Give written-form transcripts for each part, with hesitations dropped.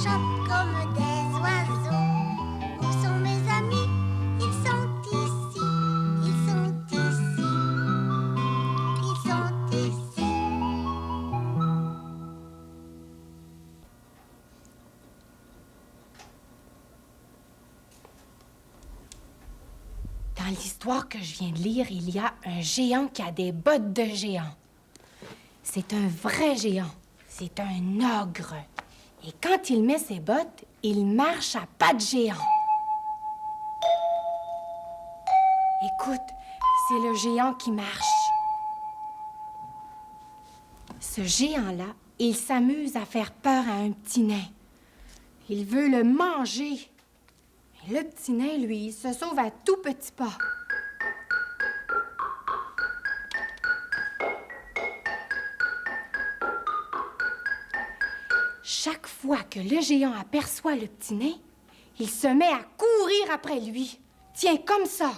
chantent comme des oiseaux. Où sont mes amis? Ils sont ici. Ils sont ici. Ils sont ici. Dans l'histoire que je viens de lire, il y a un géant qui a des bottes de géant. C'est un vrai géant. C'est un ogre. Et quand il met ses bottes, il marche à pas de géant. Écoute, c'est le géant qui marche. Ce géant-là, il s'amuse à faire peur à un petit nain. Il veut le manger. Et le petit nain, lui, il se sauve à tout petits pas. Chaque fois que le géant aperçoit le petit nain, il se met à courir après lui. Tiens, comme ça.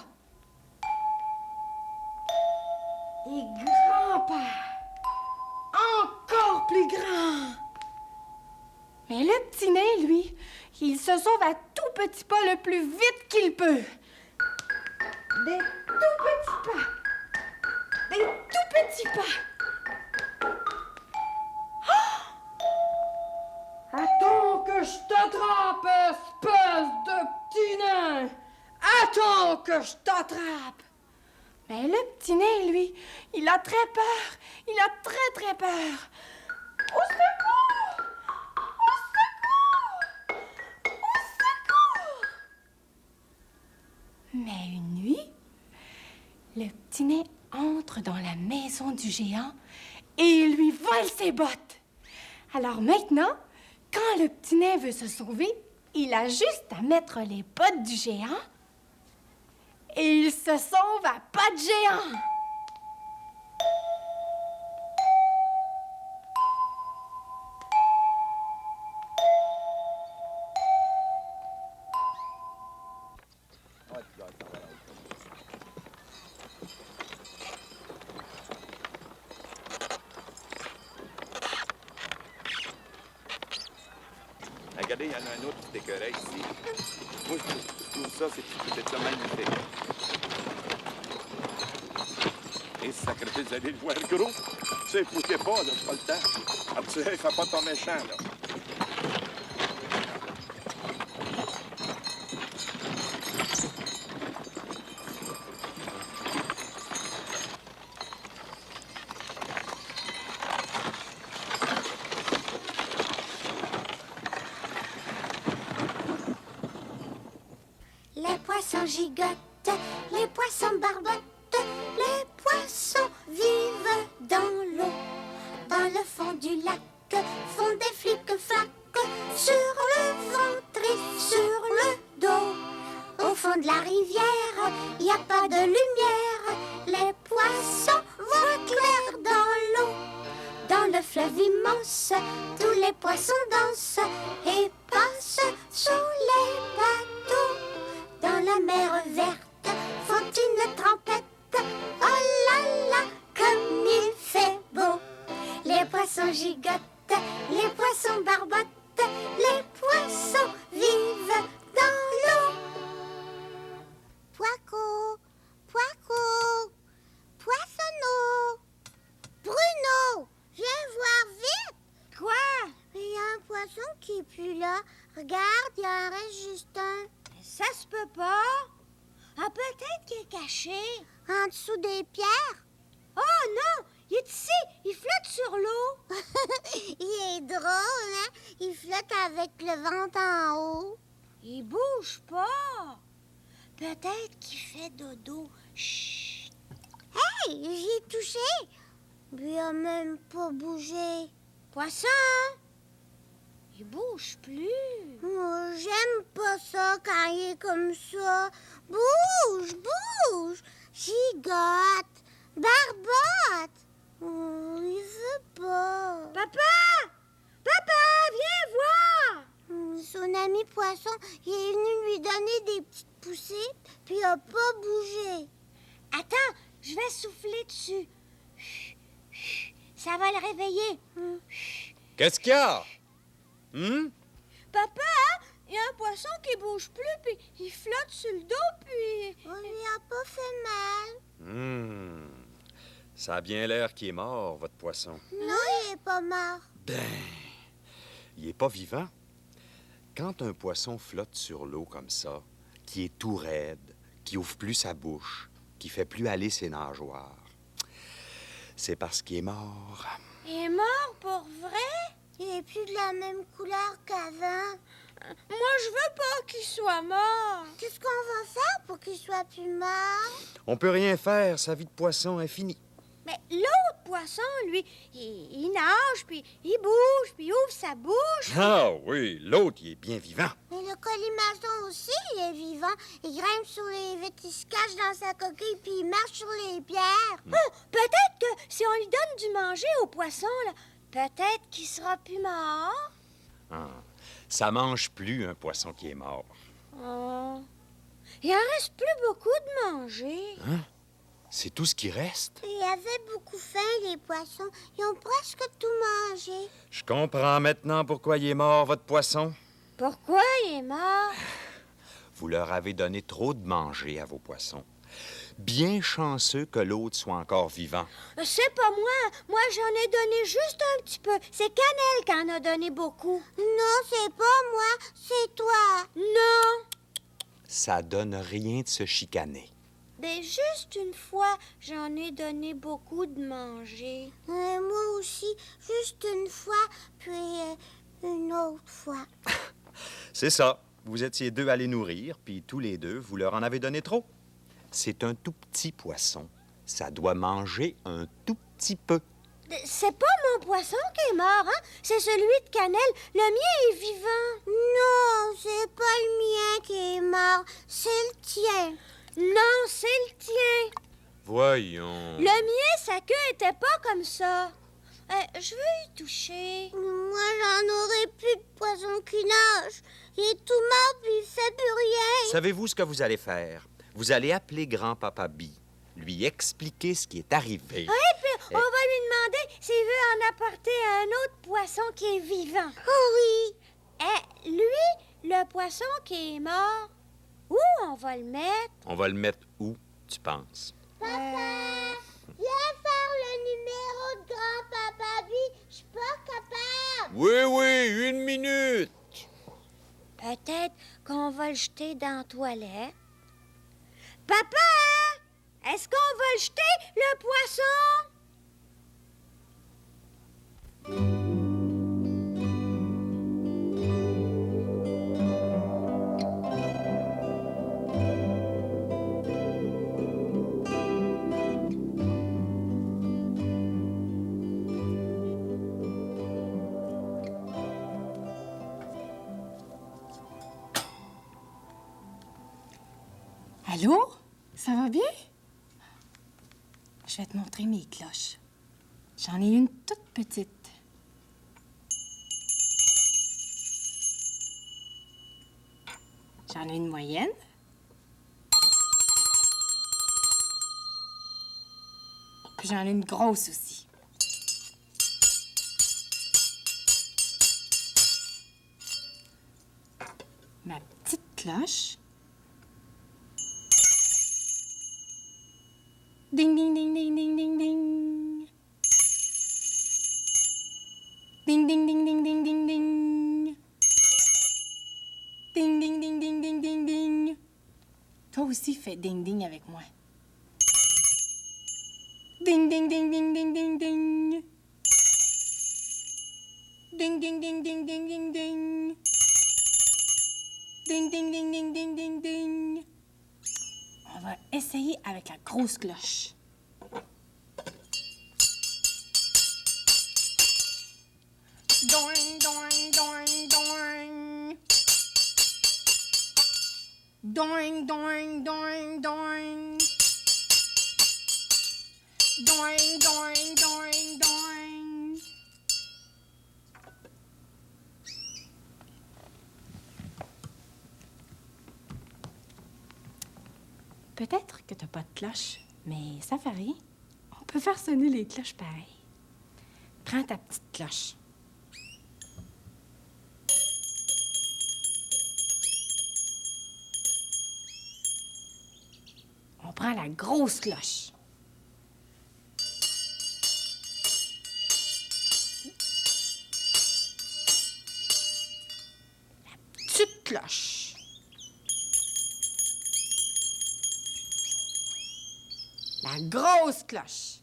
Et grand-père, encore plus grand. Mais le petit nain, lui, il se sauve à tout petit pas le plus vite qu'il peut. Des tout petits pas. Des tout petits pas. Attends que je t'attrape, espèce de petit nain! Attends que je t'attrape! Mais le petit nain, lui, il a très peur. Il a très, très peur. Au secours! Au secours! Au secours! Mais une nuit, le petit nain entre dans la maison du géant et il lui vole ses bottes. Alors maintenant, quand le petit nain veut se sauver, il a juste à mettre les bottes du géant et il se sauve à pas de géant. Regardez, il y en a un autre qui t'écœurait ici. Moi, je trouve ça, c'est peut-être ça magnifique. Et sacré, vous allez le voir gros. Tu sais, écoutez pas, là, c'est pas le temps. Ah, tu sais, fais pas ton méchant, là. Les poissons gigotent, les poissons barbotent, les poissons vivent dans l'eau. Dans le fond du lac font des flics-flacs sur le ventre et sur le dos. Au fond de la rivière, il n'y a pas de lumière, les poissons voient clair dans l'eau. Dans le fleuve immense, tous les poissons dansent et passent sous les bateaux. Dans la mer verte, font une trempette. Oh là là, comme il fait beau. Les poissons gigotent, les poissons barbotent, les poissons vivent dans l'eau. Poico, Poico, Poissonneau, Bruno, viens voir vite. Quoi? Il y a un poisson qui est plus là. Regarde, il en reste juste un. Ça se peut pas. Ah, peut-être qu'il est caché. En dessous des pierres? Oh non, il est ici. Il flotte sur l'eau. Il est drôle, hein? Il flotte avec le ventre en haut. Il bouge pas. Peut-être qu'il fait dodo. Chut. Hey, j'y ai touché. Il a même pas bougé. Poisson! Il bouge plus. Oh, j'aime pas ça quand il est comme ça. Bouge, bouge. Gigote, barbote. Oh, il veut pas. Papa! Papa, viens voir. Son ami poisson, il est venu lui donner des petites poussées, puis il a pas bougé. Attends, je vais souffler dessus. Ça va le réveiller. Qu'est-ce qu'il y a? Hum? Papa, il y a un poisson qui bouge plus, puis il flotte sur le dos, puis... On lui a pas fait mal. Ça a bien l'air qu'il est mort, votre poisson. Non, il est pas mort. Ben, il est pas vivant. Quand un poisson flotte sur l'eau comme ça, qui est tout raide, qui ouvre plus sa bouche, qui fait plus aller ses nageoires, c'est parce qu'il est mort. Il est mort pour vrai? Il est plus de la même couleur qu'avant. Moi, je veux pas qu'il soit mort. Qu'est-ce qu'on va faire pour qu'il soit plus mort? On peut rien faire, sa vie de poisson est finie. Mais l'autre poisson, lui, il nage, puis il bouge, puis il ouvre sa bouche. Ah oui, l'autre, il est bien vivant. Mais le colimaçon aussi, il est vivant. Il grimpe sur les vitres, il se cache dans sa coquille, puis il marche sur les pierres. Oh, peut-être que si on lui donne du manger au poisson, là, peut-être qu'il sera plus mort. Ah, ça mange plus un poisson qui est mort. Oh. Il en reste plus beaucoup de manger. Hein? C'est tout ce qui reste? Il avait beaucoup faim, les poissons. Ils ont presque tout mangé. Je comprends maintenant pourquoi il est mort, votre poisson. Pourquoi il est mort? Vous leur avez donné trop de manger à vos poissons. Bien chanceux que l'autre soit encore vivant. C'est pas moi. Moi, j'en ai donné juste un petit peu. C'est Cannelle qui en a donné beaucoup. Non, c'est pas moi. C'est toi. Non. Ça donne rien de se chicaner. Mais juste une fois, j'en ai donné beaucoup de manger. Moi aussi, juste une fois, puis une autre fois. C'est ça. Vous étiez deux à les nourrir, puis tous les deux, vous leur en avez donné trop. C'est un tout petit poisson. Ça doit manger un tout petit peu. C'est pas mon poisson qui est mort, hein? C'est celui de Cannelle. Le mien est vivant. Non, c'est pas le mien qui est mort. C'est le tien. Non, c'est le tien. Voyons. Le mien, sa queue était pas comme ça. Je veux y toucher. Moi, j'en aurai plus de poisson qui nage. Il est tout mort, puis il fait plus rien. Savez-vous ce que vous allez faire? Vous allez appeler grand-papa Bee, lui expliquer ce qui est arrivé. Oui, puis on va lui demander s'il veut en apporter un autre poisson qui est vivant. Oh oui. Lui, le poisson qui est mort, où on va le mettre? On va le mettre où, tu penses? Papa, viens faire le numéro de grand-papa Bee. Je suis pas capable. Oui, 1 minute. Peut-être qu'on va le jeter dans la toilette. Papa, est-ce qu'on va le jeter, le poisson? Allô? Ça va bien? Je vais te montrer mes cloches. J'en ai une toute petite. J'en ai une moyenne. Puis j'en ai une grosse aussi. Ma petite cloche. Ding, ding, ding, ding, ding, ding, ding. Ding, ding, ding, ding, ding, ding, ding. Ding, ding, ding, ding, ding, ding, ding. Toi aussi, fais ding, ding avec moi. Ding, ding, ding, ding, ding, ding, ding. Ding, ding, ding, ding, ding, ding, ding. Ding, ding, ding, ding, ding, ding, ding. On va essayer avec la grosse cloche. Doing, doing, doing, doing. Doing, doing, doing, doing. Doing, doing, doing, doing. Peut-être que t'as pas de cloche, mais ça fait rien. On peut faire sonner les cloches pareil. Prends ta petite cloche. prends la grosse cloche. La petite cloche. La grosse cloche.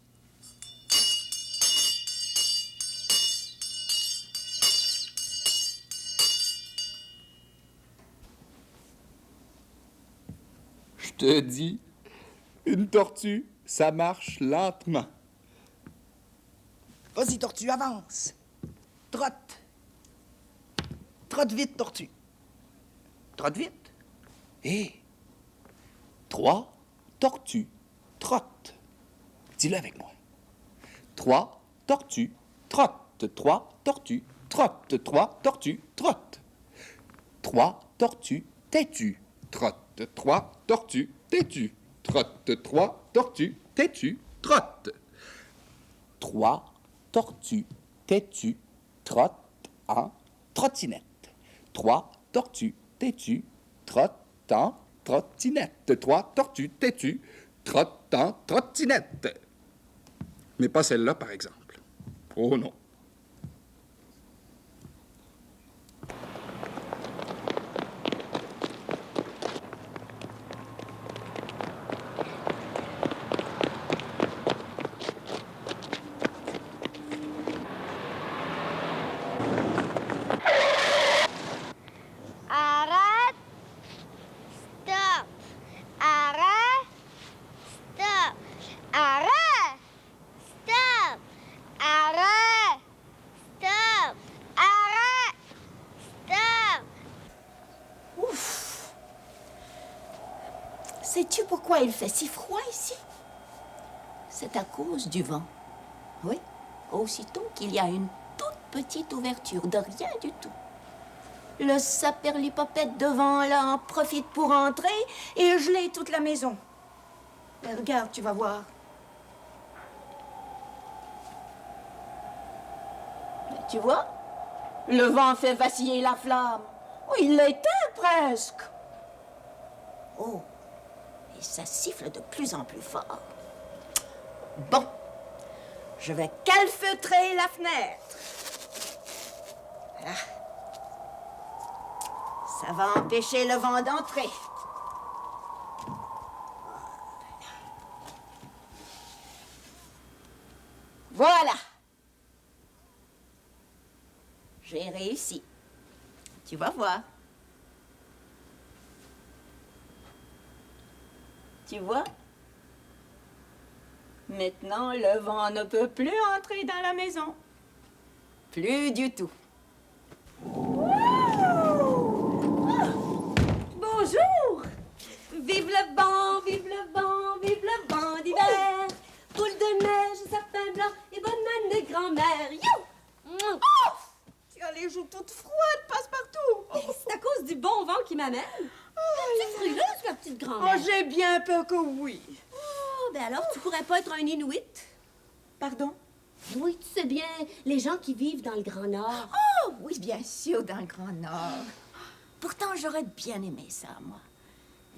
Je te dis, une tortue, ça marche lentement. Vas-y, tortue, avance. Trotte. Trotte vite, tortue. Trotte vite. Hé! 3 tortues trottent. Dis-le avec moi. 3 tortues trottent. 3 tortues trottent. 3 tortues trottent. 3 tortues têtues trottent. 3 tortues têtues trottent. 3 tortues têtues trottent. 3 tortues têtues trottent en trottinette. 3 tortues têtues trottent en trottinette. 3 tortues têtues trottent en trottinette. Mais pas celle-là, par exemple. Oh non. Arrête. Stop. Arrête. Stop. Arrête. Stop. Arrête. Stop. Arrête. Stop. Sais-tu pourquoi il fait si froid ici? C'est à cause du vent. Oui, aussitôt qu'il y a une toute petite ouverture de rien du tout. Le saperlipopette devant là en profite pour entrer et geler toute la maison. Mais regarde, tu vas voir. Mais tu vois, le vent fait vaciller la flamme. Oh, il l'éteint presque. Oh, et ça siffle de plus en plus fort. Bon, je vais calfeutrer la fenêtre. Ah. Ça va empêcher le vent d'entrer. Voilà. J'ai réussi. Tu vas voir. Tu vois? Maintenant, le vent ne peut plus entrer dans la maison. Plus du tout. Bonjour! Vive le vent, vive le vent, vive le vent d'hiver! Boule de neige, sapin blanc et bonne année grand-mère! You! Oh! Tu as les joues toutes froides, passe-partout. C'est à cause du bon vent qui m'amène. C'est frileuse, ma petite grand-mère. Oh, j'ai bien peur que oui. Oh, ben alors, tu pourrais pas être un Inuit? Pardon? Oui, tu sais bien, les gens qui vivent dans le Grand Nord. Oh, oui, bien sûr, dans le Grand Nord. Pourtant, j'aurais bien aimé ça, moi.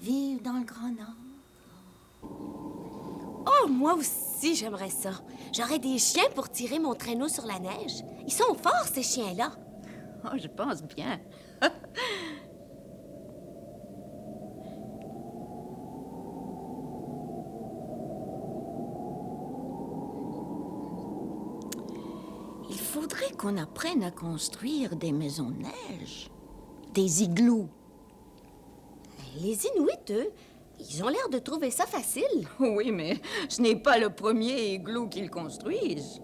Vivre dans le Grand Nord. Oh, moi aussi, j'aimerais ça. J'aurais des chiens pour tirer mon traîneau sur la neige. Ils sont forts, ces chiens-là. Oh, je pense bien. Il faudrait qu'on apprenne à construire des maisons de neige, des igloos. Les Inuits, eux, ils ont l'air de trouver ça facile. Oui, mais ce n'est pas le premier igloo qu'ils construisent.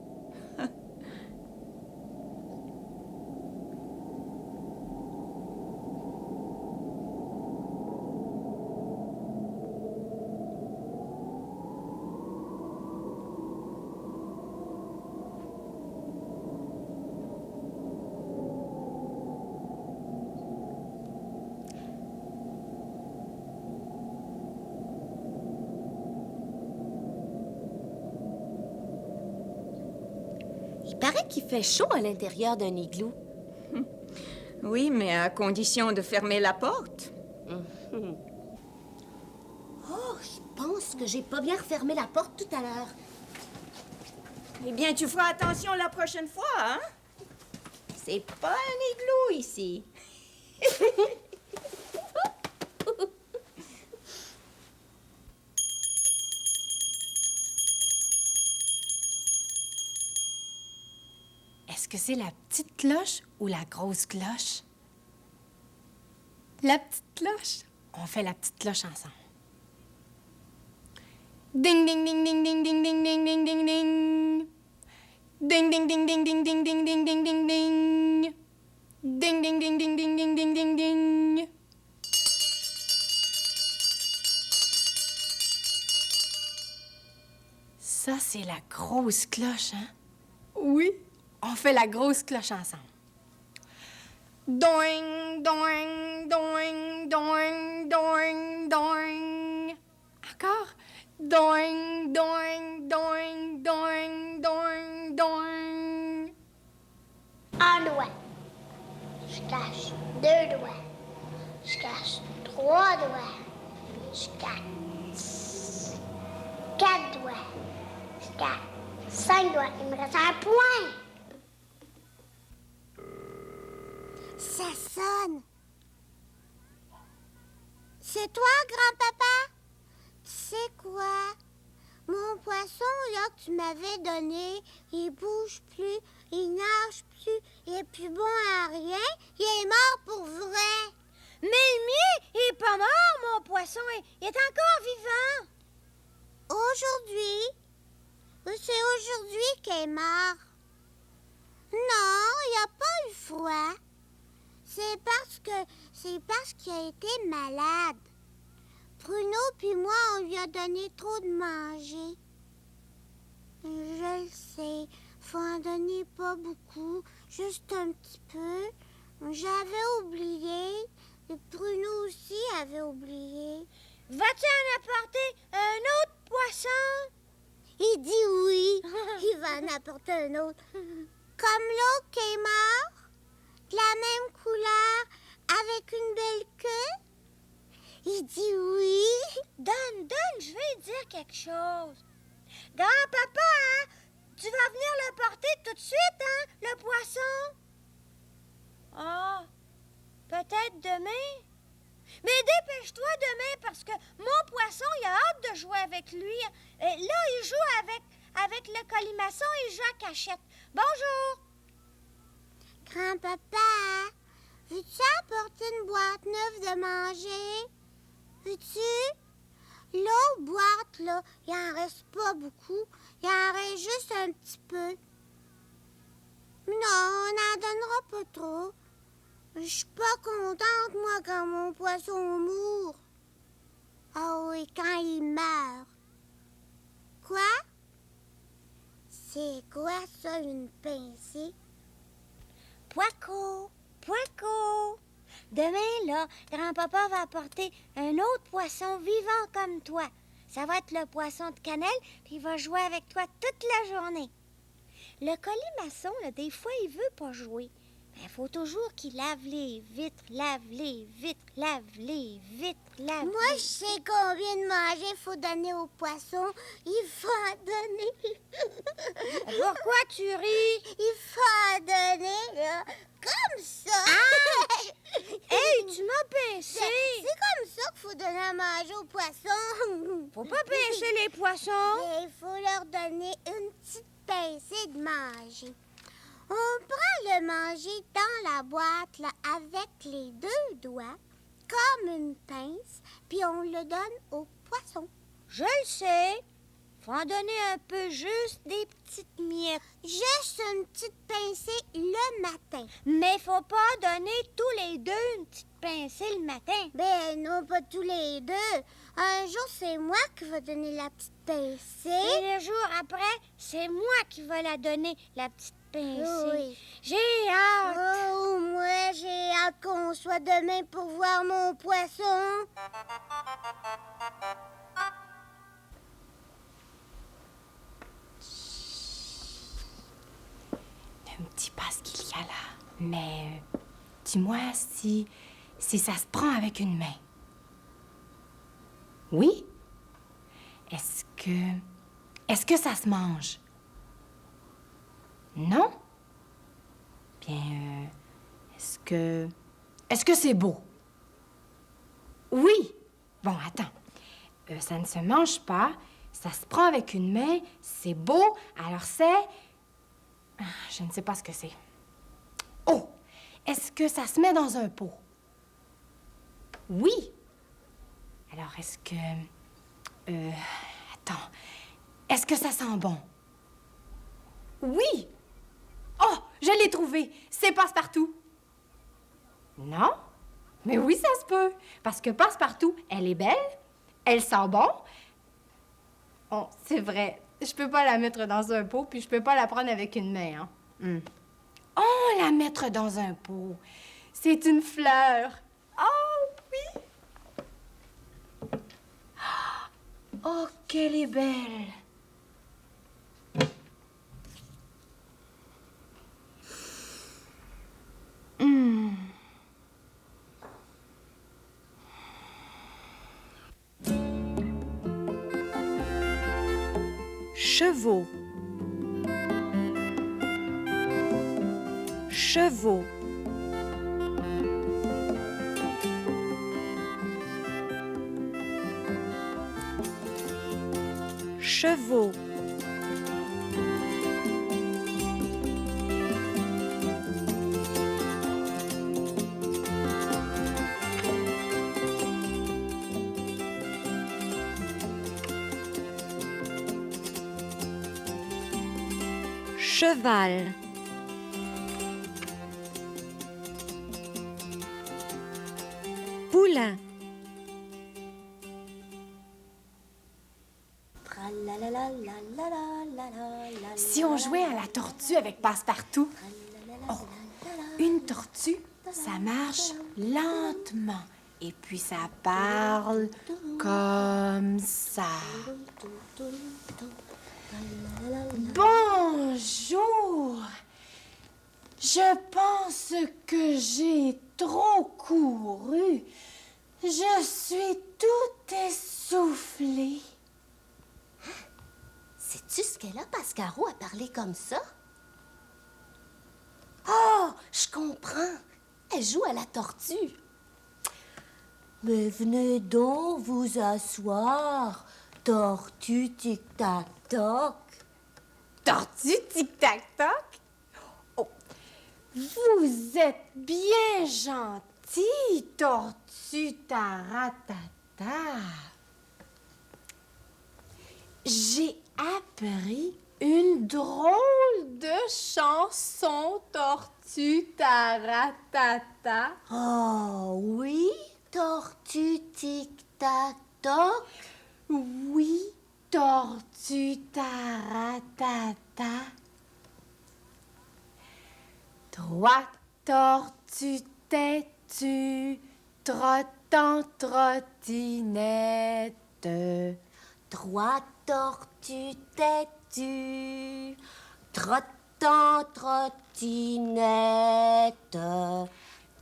Il paraît qu'il fait chaud à l'intérieur d'un igloo. Oui, mais à condition de fermer la porte. Oh, il pense que j'ai pas bien refermé la porte tout à l'heure. Eh bien, tu feras attention la prochaine fois, hein? C'est pas un igloo ici. Est-ce que c'est la petite cloche ou la grosse cloche? La petite cloche. On fait la petite cloche ensemble. Ding ding ding ding ding ding ding ding ding ding ding. Ding ding ding ding ding ding ding ding ding ding ding. Ding ding ding ding ding ding ding ding ding. Ça, c'est la grosse cloche, hein? Oui, on fait la grosse cloche ensemble. Doing, doing, doing, doing, doing, doing. Encore. Doing, doing, doing, doing, doing, doing. Un doigt. Je cache 2 doigts. Je cache 3 doigts. Je cache 4 doigts. Je cache 5 doigts. Il me reste un point. Ça sonne. C'est toi, grand-papa? Tu sais quoi? Mon poisson, là, que tu m'avais donné, il bouge plus, il nage plus, il est plus bon à rien, il est mort pour vrai. Mais le mien, il est pas mort, mon poisson, il est encore vivant. Aujourd'hui? C'est aujourd'hui qu'il est mort. Non, il n'a pas eu froid. C'est parce qu'il a été malade. Bruno puis moi, on lui a donné trop de manger. Je le sais, faut en donner pas beaucoup, juste un petit peu. J'avais oublié, et Bruno aussi avait oublié. Vas-tu en apporter un autre poisson? Il dit oui, il va en apporter un autre. Comme l'autre qui est mort, de la même couleur, avec une belle queue. Il dit oui. Donne, je vais lui dire quelque chose. Grand-papa, hein, tu vas venir le porter tout de suite, hein, le poisson? Ah, peut-être demain. Mais dépêche-toi demain parce que mon poisson, il a hâte de jouer avec lui. Et là, il joue avec le colimaçon, il joue à cachette. Bonjour. Grand-papa, veux-tu apporter une boîte neuve de manger? Veux-tu? L'autre boîte, là, il en reste pas beaucoup. Il en reste juste un petit peu. Non, on n'en donnera pas trop. Je suis pas contente, moi, quand mon poisson mourt. Ah oui, quand il meurt. Quoi? C'est quoi ça, une pincée? Poico! Demain, là, grand-papa va apporter un autre poisson vivant comme toi. Ça va être le poisson de cannelle, puis il va jouer avec toi toute la journée. Le colimaçon, là, des fois, il veut pas jouer. Il faut toujours qu'il lave les vitres, lave les vitres. Moi, je sais combien de manger il faut donner au poisson. Il faut en donner. Pourquoi tu ris? Il faut en donner, là, comme ça. Ah! Hey, tu m'as pincé. C'est comme ça qu'il faut donner à manger aux poissons. Faut pas pincer les poissons. Mais il faut leur donner une petite pincée de manger. On prend le manger dans la boîte là, avec les 2 doigts, comme une pince, puis on le donne au poisson. Je le sais. Faut en donner un peu, juste des petites miettes. Juste une petite pincée le matin. Mais faut pas donner tous les 2 une petite pincée le matin. Ben non, pas tous les 2. Un jour, c'est moi qui vais donner la petite pincée. Et le jour après, c'est moi qui vais la donner, la petite pincée. Oui. J'ai hâte. Oh, moi, j'ai hâte qu'on soit demain pour voir mon poisson. Un petit passe qu'il y a là. Mais dis-moi si ça se prend avec une main. Oui? Est-ce que ça se mange? Non? Bien, est-ce que c'est beau? Oui! Bon, attends. Ça ne se mange pas, ça se prend avec une main, c'est beau, alors c'est... Je ne sais pas ce que c'est. Oh! Est-ce que ça se met dans un pot? Oui! Alors, est-ce que... Attends. Est-ce que ça sent bon? Oui! Oh! Je l'ai trouvé! C'est Passe-Partout! Non? Mais oui, ça se peut. Parce que Passe-Partout, elle est belle, elle sent bon. Oh, c'est vrai. Je peux pas la mettre dans un pot, puis je peux pas la prendre avec une main, hein. Oh, la mettre dans un pot. C'est une fleur. Oh, oui! Oh, qu'elle est belle! Chevaux. Chevaux. Chevaux. Cheval. Poulain. Si on jouait à la tortue avec Passe-Partout, oh, une tortue, ça marche lentement. Et puis ça parle comme ça. Bonjour. Je pense que j'ai trop couru. Je suis tout essoufflée. Sais-tu ce qu'elle a, Pascaro, à parler comme ça? Oh, je comprends. Elle joue à la tortue. Mais venez donc vous asseoir, tortue tic-tac-toc. Tortue tic-tac-toc? Oh, vous êtes bien gentil, tortue taratata. J'ai appris une drôle de chanson, tortue taratata. Oh oui, tortue tic-tac-toc. Oui, tortue taratata. 3 tortues têtues trottant trottinette. 3 tortues têtues trottant trottinette.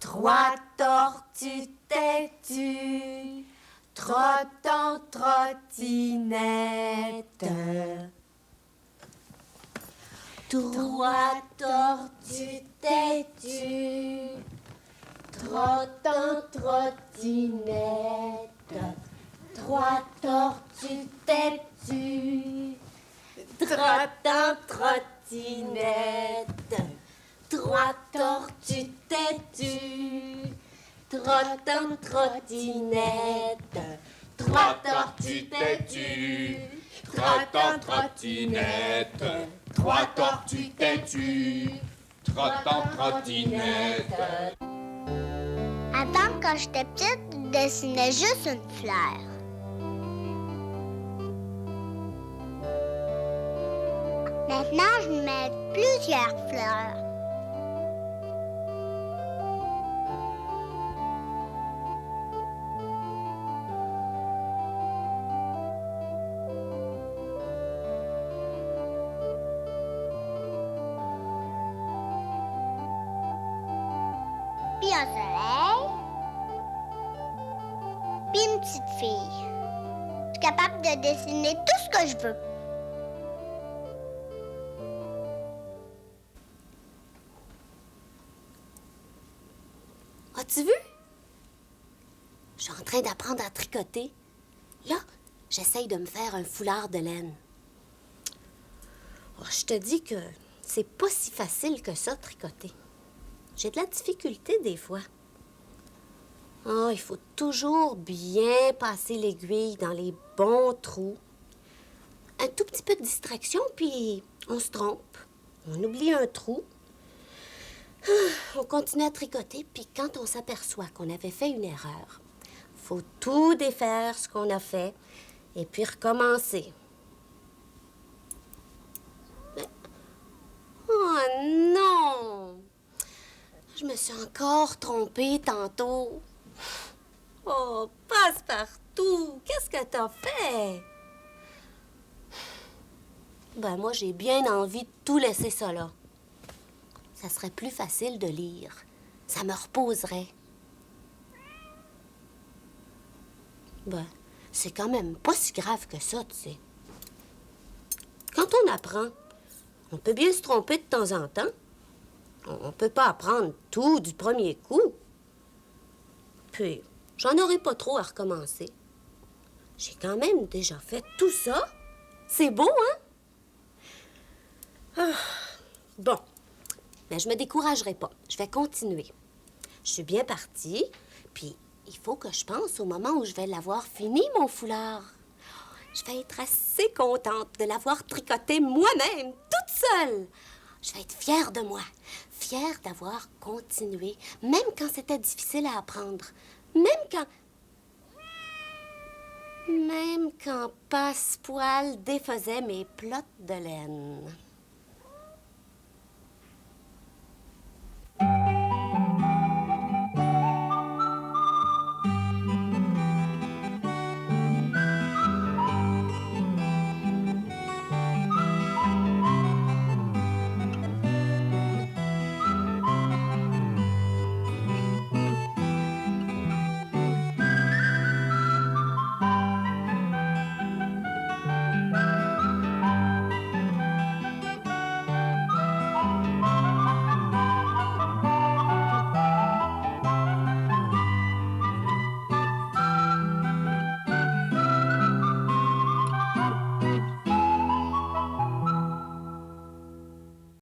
3 tortues têtues trottant trottinette. 3 tortues têtues trottant trottinette. 3 tortues têtues trottant trottinette. 3 tortues têtues trottant trottinette. 3 tortues têtues trottant trottinette. 3 tortues têtues trottant trottinette. Avant, quand j'étais petite, je dessinais juste une fleur. Maintenant, je mets plusieurs fleurs. Puis un soleil, puis une petite fille. capable de dessiner tout ce que je veux. As-tu vu? Je suis en train d'apprendre à tricoter. Là, j'essaye de me faire un foulard de laine. Oh, je te dis que c'est pas si facile que ça, tricoter. J'ai de la difficulté des fois. Oh, il faut toujours bien passer l'aiguille dans les bons trous. Un tout petit peu de distraction, puis on se trompe. On oublie un trou. On continue à tricoter, puis quand on s'aperçoit qu'on avait fait une erreur, faut tout défaire ce qu'on a fait et puis recommencer. Mais... Oh non! Je me suis encore trompée tantôt. Oh, Passe-Partout, qu'est-ce que t'as fait? Ben, moi, j'ai bien envie de tout laisser ça là. Ça serait plus facile de lire. Ça me reposerait. Ben, c'est quand même pas si grave que ça, tu sais. Quand on apprend, on peut bien se tromper de temps en temps. On peut pas apprendre tout du premier coup. Puis, j'en aurai pas trop à recommencer. J'ai quand même déjà fait tout ça. C'est beau, hein? Ah, bon. Mais je me découragerai pas. Je vais continuer. Je suis bien partie, puis il faut que je pense au moment où je vais l'avoir fini, mon foulard. Je vais être assez contente de l'avoir tricoté moi-même, toute seule. Je vais être fière de moi, fière d'avoir continué, même quand c'était difficile à apprendre, même quand Passepoil défaisait mes plottes de laine.